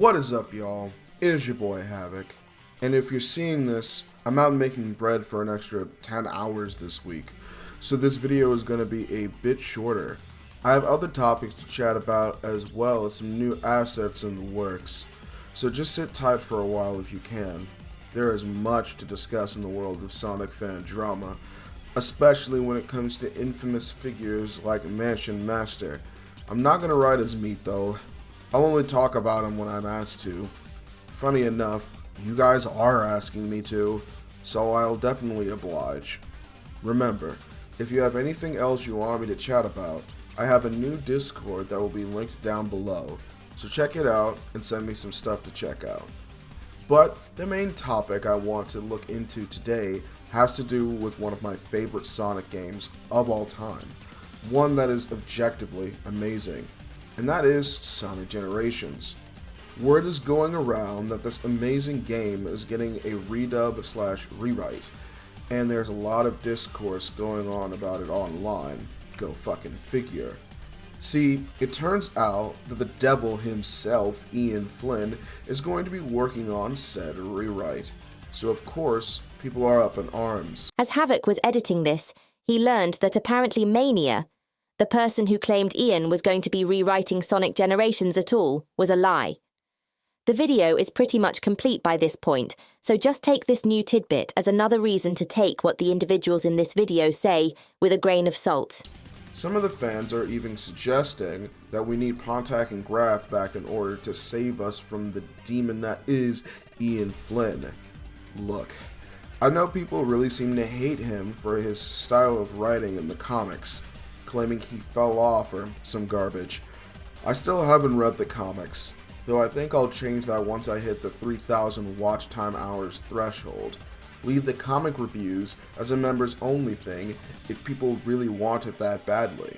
What is up, y'all? It is your boy Havoc, and if you're seeing this, I'm out making bread for an extra 10 hours this week, so this video is going to be a bit shorter. I have other topics to chat about as well as some new assets in the works, so just sit tight for a while if you can. There is much to discuss in the world of Sonic fan drama, especially when it comes to infamous figures like Mansion Master. I'm not going to ride his meat though. I'll only talk about him when I'm asked to. Funny enough, you guys are asking me to, so I'll definitely oblige. Remember, if you have anything else you want me to chat about, I have a new Discord that will be linked down below, so check it out and send me some stuff to check out. But the main topic I want to look into today has to do with one of my favorite Sonic games of all time, one that is objectively amazing, and that is Sonic Generations. Word is going around that this amazing game is getting a redub/rewrite, and there's a lot of discourse going on about it online. Go fucking figure. See, it turns out that the devil himself, Ian Flynn, is going to be working on said rewrite. So of course, people are up in arms. As Havoc was editing this, he learned that apparently Mania, the person who claimed Ian was going to be rewriting Sonic Generations at all, was a lie. The video is pretty much complete by this point, so just take this new tidbit as another reason to take what the individuals in this video say with a grain of salt. Some of the fans are even suggesting that we need Pontac and Graf back in order to save us from the demon that is Ian Flynn. Look, I know people really seem to hate him for his style of writing in the comics, claiming he fell off or some garbage. I still haven't read the comics, though I think I'll change that once I hit the 3,000 watch time hours threshold. Leave the comic reviews as a members only thing if people really want it that badly.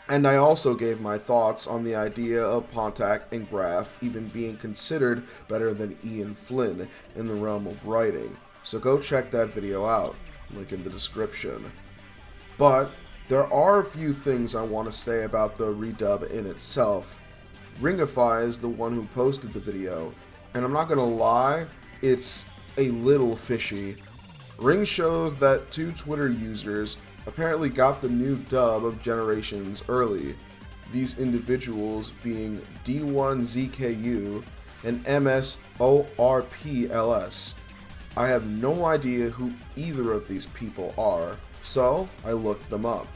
And I also gave my thoughts on the idea of Pontac and Graf even being considered better than Ian Flynn in the realm of writing, so go check that video out, link in the description. But there are a few things I want to say about the redub in itself. Ringify is the one who posted the video, and I'm not gonna lie, it's a little fishy. Ring shows that two Twitter users apparently got the new dub of Generations early, these individuals being D1ZKU and MSORPLS. I have no idea who either of these people are, so I looked them up.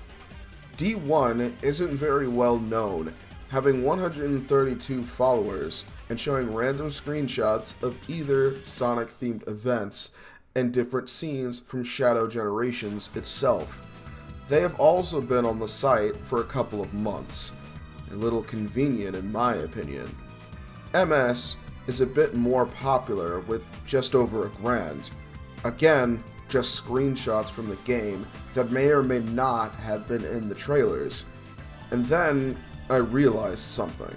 D1 isn't very well known, having 132 followers and showing random screenshots of either Sonic-themed events and different scenes from Shadow Generations itself. They have also been on the site for a couple of months, a little convenient in my opinion. MS is a bit more popular with just over 1,000. Again, just screenshots from the game that may or may not have been in the trailers. And then I realized something.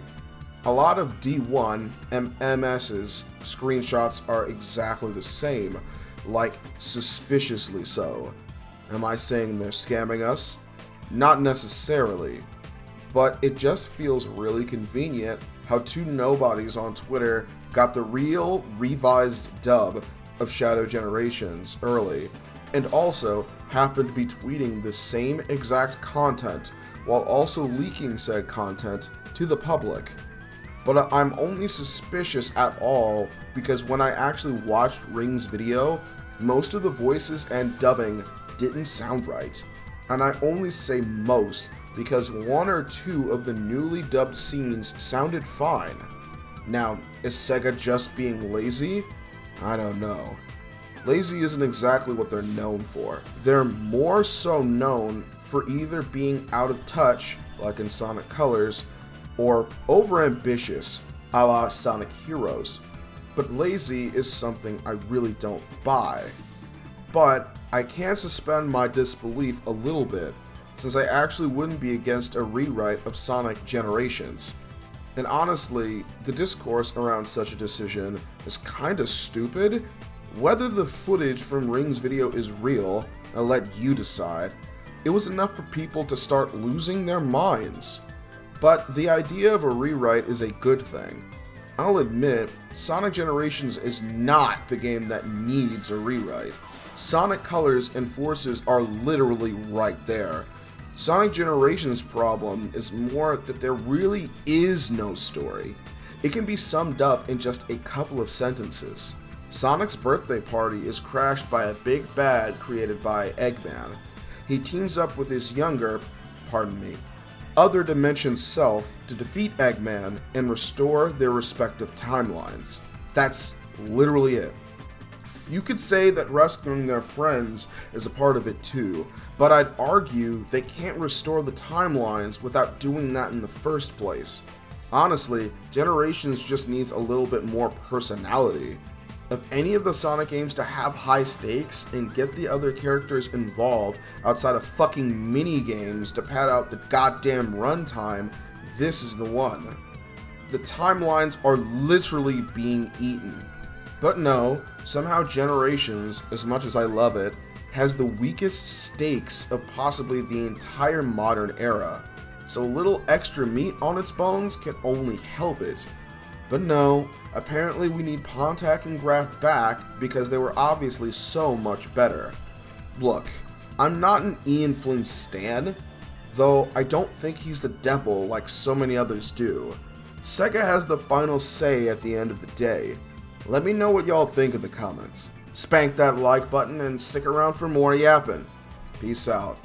A lot of D1 and MS's screenshots are exactly the same, like suspiciously so. Am I saying they're scamming us? Not necessarily, but it just feels really convenient how two nobodies on Twitter got the real revised dub of Shadow Generations early, and also happened to be tweeting the same exact content while also leaking said content to the public. But I'm only suspicious at all because when I actually watched Ring's video, most of the voices and dubbing didn't sound right. And I only say most because one or two of the newly dubbed scenes sounded fine. Now, is Sega just being lazy? I don't know. Lazy isn't exactly what they're known for. They're more so known for either being out of touch, like in Sonic Colors, or overambitious, a la Sonic Heroes. But lazy is something I really don't buy. But I can suspend my disbelief a little bit, since I actually wouldn't be against a rewrite of Sonic Generations. And honestly, the discourse around such a decision is kinda stupid. Whether the footage from Ring's video is real, I'll let you decide. It was enough for people to start losing their minds. But the idea of a rewrite is a good thing. I'll admit, Sonic Generations is not the game that needs a rewrite. Sonic Colors and Forces are literally right there. Sonic Generations' problem is more that there really is no story. It can be summed up in just a couple of sentences. Sonic's birthday party is crashed by a big bad created by Eggman. He teams up with his other dimension self to defeat Eggman and restore their respective timelines. That's literally it. You could say that rescuing their friends is a part of it too, but I'd argue they can't restore the timelines without doing that in the first place. Honestly, Generations just needs a little bit more personality. If any of the Sonic games to have high stakes and get the other characters involved outside of fucking mini games to pad out the goddamn runtime, this is the one. The timelines are literally being eaten. But no, somehow Generations, as much as I love it, has the weakest stakes of possibly the entire modern era. So a little extra meat on its bones can only help it. But no, apparently we need Pontac and Graf back because they were obviously so much better. Look, I'm not an Ian Flynn stan, though I don't think he's the devil like so many others do. Sega has the final say at the end of the day. Let me know what y'all think in the comments. Spank that like button and stick around for more yapping. Peace out.